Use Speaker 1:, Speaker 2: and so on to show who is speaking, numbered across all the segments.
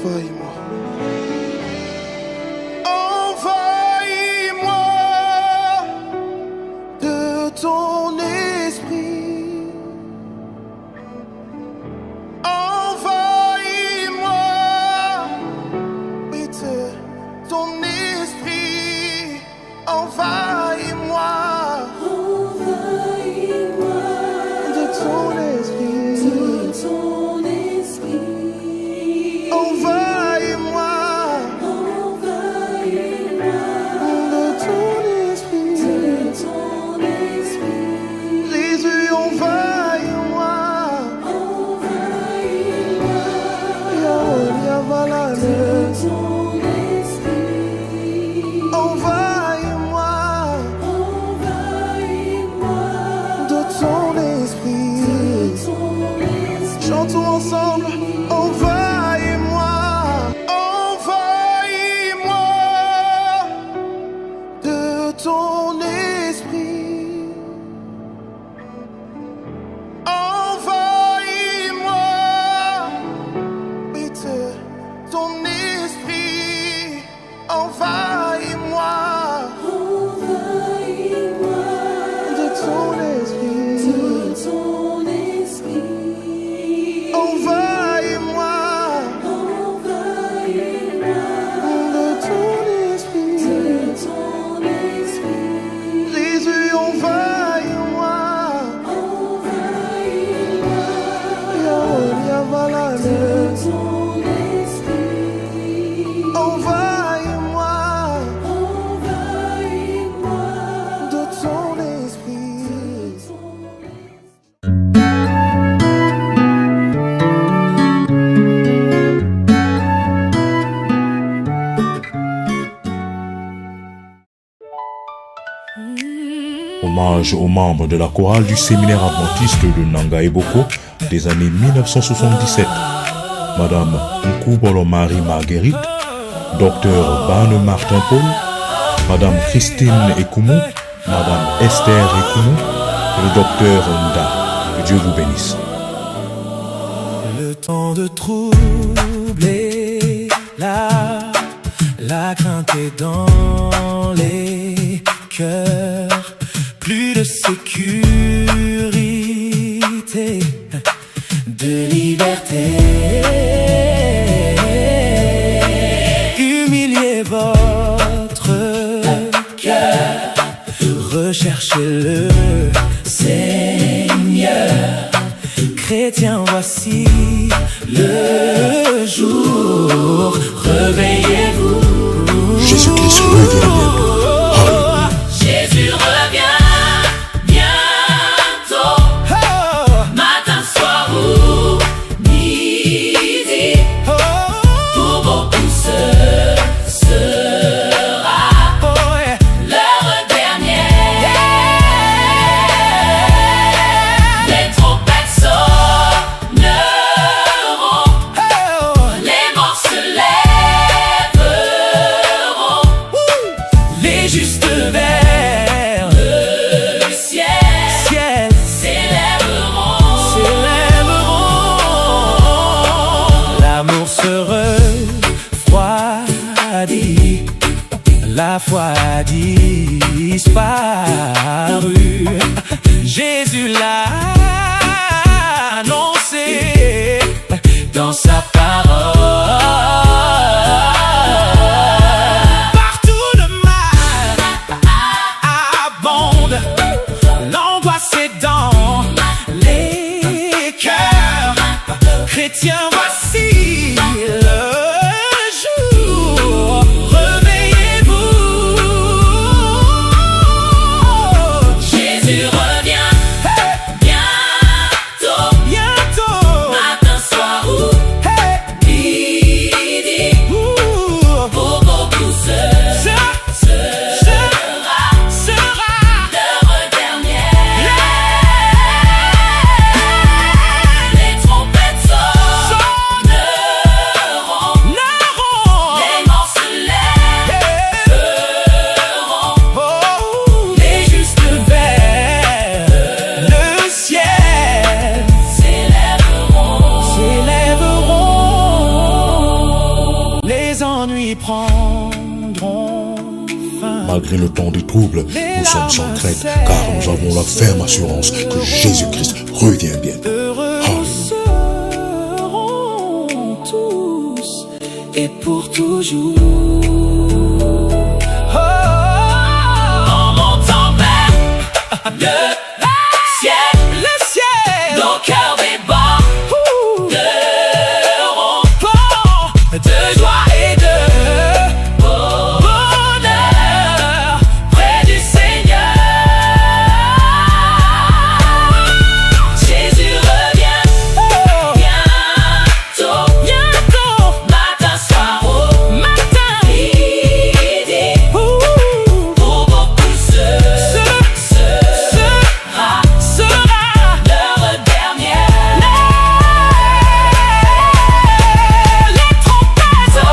Speaker 1: envahis-moi. Envahis-moi de ton esprit. Envahis-moi, oui, de ton esprit. Envahis-moi.
Speaker 2: Envahis-moi
Speaker 1: de ton esprit. Envahis-moi.
Speaker 2: Envahis-moi
Speaker 1: De ton esprit. Jésus, envahis-moi.
Speaker 2: Envahis-moi
Speaker 1: Yaonia Valade.
Speaker 2: de ton esprit.
Speaker 1: Envahis-moi.
Speaker 2: Envahis-moi
Speaker 1: De ton esprit. Chantons ensemble. Envahis-moi. Envahis-moi de ton esprit. Envahis-moi, oui, de ton esprit. Envahis-moi
Speaker 2: Envahis-moi
Speaker 1: de ton esprit. Envahis-moi de ton esprit. Jésus, envahis-moi. Yaonia Valade. Envahis-moi de ton esprit.
Speaker 3: Hommage aux membres de la chorale du séminaire adventiste de Nanga Eboko des années 1977. Madame Nkoubolo Marie Marguerite, Docteur Bane Martin Paul, Madame Christine Ekoumou, Madame Esther Ekoumou et le Docteur Nda. Que Dieu vous bénisse.
Speaker 4: Le temps de troubler, la crainte est dans les cœurs, plus de sécurité, de liberté. Humiliez votre cœur, recherchez le Seigneur. Chrétiens, voici le jour, réveillez-vous.
Speaker 3: Jésus-Christ revient bientôt. Alléluia.
Speaker 2: Jésus revient bientôt, matin, soir ou midi. Pour beaucoup ce sera l'heure dernière. Les trompettes sonneront, les morts se lèveront,
Speaker 4: Les justes vers
Speaker 2: le ciel s'élèveront.
Speaker 4: L'amour se refroidit, la foi a disparu. Jésus l'a annoncé dans sa parole. Partout le mal abonde, l'angoisse est dans les cœurs. Chrétiens, voici le jour, réveillez-vous.
Speaker 2: Jésus revient bientôt, matin, soir ou midi. Pour beaucoup ce sera l'heure dernière. Les trompettes sonneront,
Speaker 3: Malgré le temps des troubles, nous sommes sans crainte, car nous avons la ferme assurance que Jésus-Christ revient bientôt.
Speaker 4: Heureux
Speaker 3: Alléluia.
Speaker 4: seront tous et pour toujours. Oh,
Speaker 2: En montant vers le ciel,
Speaker 4: le ciel,
Speaker 2: nos cœurs débordent de joie et de bonheur près du Seigneur. Jésus revient bientôt, matin, soir ou midi. Pour beaucoup sera l'heure dernière.
Speaker 4: les trompettes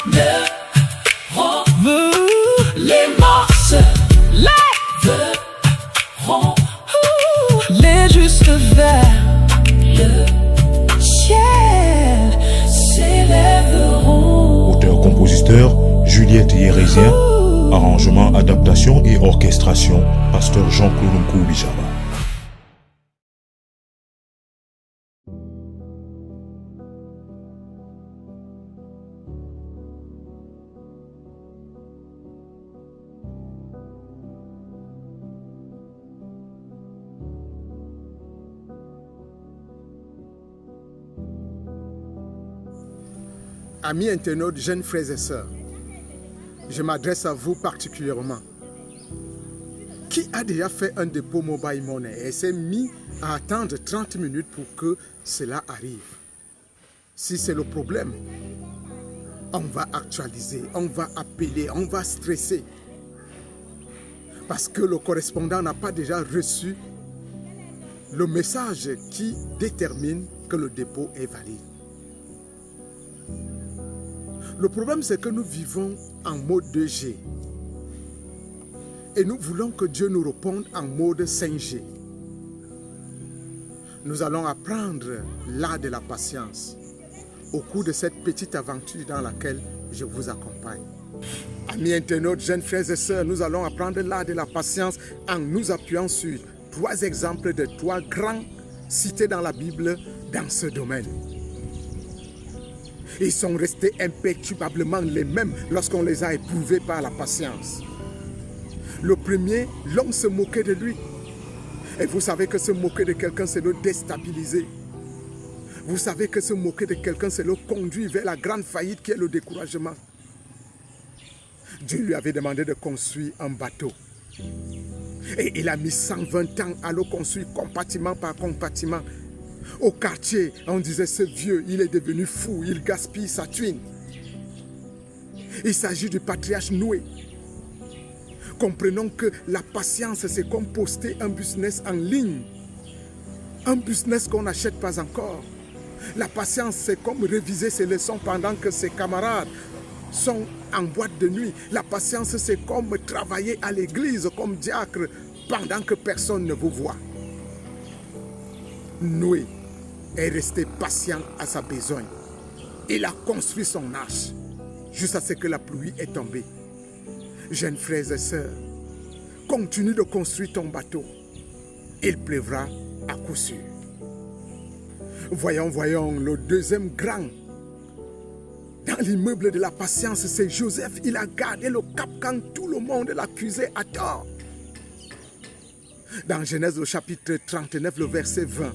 Speaker 2: Sonneront, les morses lèveront,
Speaker 4: les justes vers
Speaker 2: le
Speaker 4: ciel s'élèveront.
Speaker 3: Auteur-compositeur, Juliette Yérésien. Arrangement, adaptation et orchestration, Pasteur Jean-Claude Nkoubijaba.
Speaker 5: Amis internautes, jeunes frères et sœurs, je m'adresse à vous particulièrement. Qui a déjà fait un dépôt mobile money et s'est mis à attendre 30 minutes pour que cela arrive? Si c'est le problème, on va actualiser, on va appeler, on va stresser. Parce que le correspondant n'a pas déjà reçu le message qui détermine que le dépôt est valide. Le problème, c'est que nous vivons en mode 2G. Et nous voulons que Dieu nous réponde en mode 5G. Nous allons apprendre l'art de la patience au cours de cette petite aventure dans laquelle je vous accompagne. Amis internautes, jeunes frères et sœurs, nous allons apprendre l'art de la patience en nous appuyant sur 3 exemples de 3 grands cités dans la Bible dans ce domaine. Ils sont restés imperturbablement les mêmes lorsqu'on les a éprouvés par la patience. Le premier, l'homme se moquait de lui. Et vous savez que se moquer de quelqu'un, c'est le déstabiliser. Vous savez que se moquer de quelqu'un, c'est le conduire vers la grande faillite qui est le découragement. Dieu lui avait demandé de construire un bateau. Et il a mis 120 ans à le construire compartiment par compartiment. Au quartier, on disait ce vieux, il est devenu fou, il gaspille sa thune. Il s'agit du patriarche Noé. Comprenons que la patience, c'est comme poster un business en ligne. Un business qu'on n'achète pas encore. La patience, c'est comme réviser ses leçons pendant que ses camarades sont en boîte de nuit. La patience, c'est comme travailler à l'église comme diacre pendant que personne ne vous voit. Noé est resté patient à sa besogne. Il a construit son arche jusqu'à ce que la pluie est tombée. Jeunes frères et sœurs, continue de construire ton bateau. Il pleuvra à coup sûr. Voyons, le deuxième grand dans l'immeuble de la patience, c'est Joseph. Il a gardé le cap quand tout le monde l'accusait à tort. Dans Genèse, le chapitre 39, le verset 20,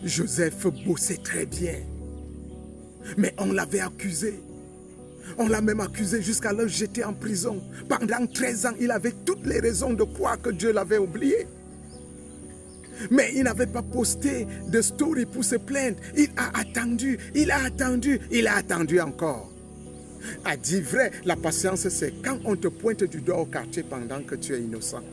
Speaker 5: Joseph bossait très bien, mais on l'avait accusé. On l'a même accusé jusqu'à le jeter en prison. Pendant 13 ans, il avait toutes les raisons de croire que Dieu l'avait oublié. Mais il n'avait pas posté de story pour se plaindre. Il a attendu encore. À dire vrai, la patience, c'est quand on te pointe du doigt au quartier pendant que tu es innocent.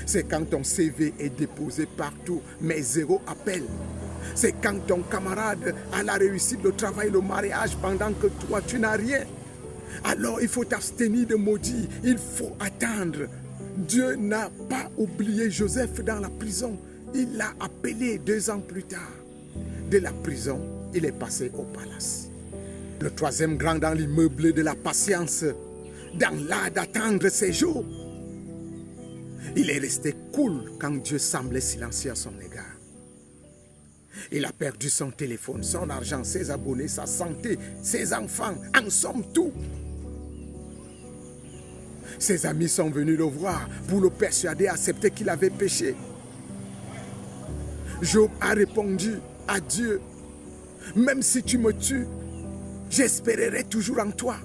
Speaker 5: C'est quand ton CV est déposé partout, mais zéro appel. C'est quand ton camarade a la réussite, le travail, le mariage, pendant que toi, tu n'as rien. Alors, il faut t'abstenir de maudire. Il faut attendre. Dieu n'a pas oublié Joseph dans la prison. Il l'a appelé 2 ans plus tard. De la prison, il est passé au palace. Le troisième grand dans l'immeuble de la patience, dans l'art d'attendre ses jours. Il est resté cool quand Dieu semblait silencieux à son égard. Il a perdu son téléphone, son argent, ses abonnés, sa santé, ses enfants, en somme tout. Ses amis sont venus le voir pour le persuader, accepter qu'il avait péché. Job a répondu à Dieu, même si tu me tues, j'espérerai toujours en toi.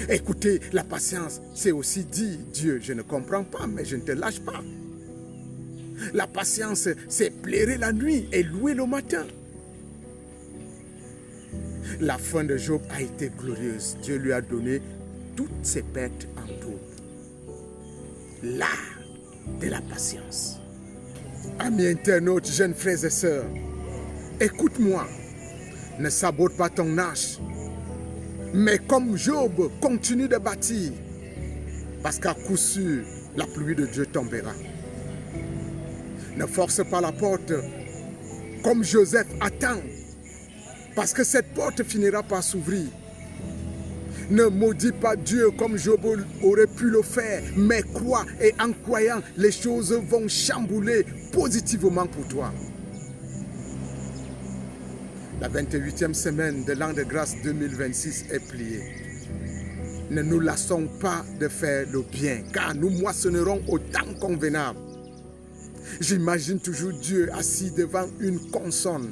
Speaker 5: Écoutez, la patience, c'est aussi dire, Dieu, je ne comprends pas, mais je ne te lâche pas. La patience, c'est plairer la nuit et louer le matin. La fin de Job a été glorieuse. Dieu lui a donné toutes ses pertes en double. L'art de la patience. Amis internautes, jeunes frères et sœurs, écoute-moi, ne sabote pas ton âge, mais comme Job, continue de bâtir, parce qu'à coup sûr, la pluie de Dieu tombera. Ne force pas la porte, comme Joseph attend, parce que cette porte finira par s'ouvrir. Ne maudis pas Dieu comme Job aurait pu le faire, mais crois, et en croyant, les choses vont chambouler positivement pour toi. La 28e semaine de l'an de grâce 2026 est pliée. Ne nous lassons pas de faire le bien, car nous moissonnerons au temps convenable. J'imagine toujours Dieu assis devant une console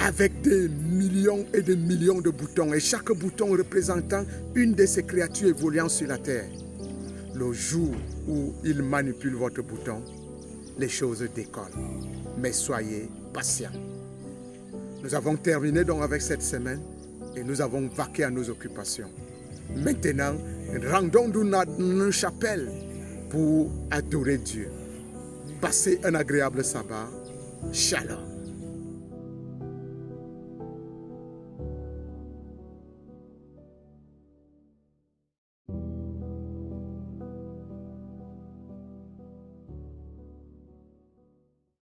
Speaker 5: avec des millions et des millions de boutons, et chaque bouton représentant une de ces créatures évoluant sur la terre. Le jour où il manipule votre bouton, les choses décollent. Mais soyez patients. Nous avons terminé donc avec cette semaine et nous avons vaqué à nos occupations. Maintenant, rendons-nous dans une chapelle pour adorer Dieu. Passez un agréable sabbat. Shalom.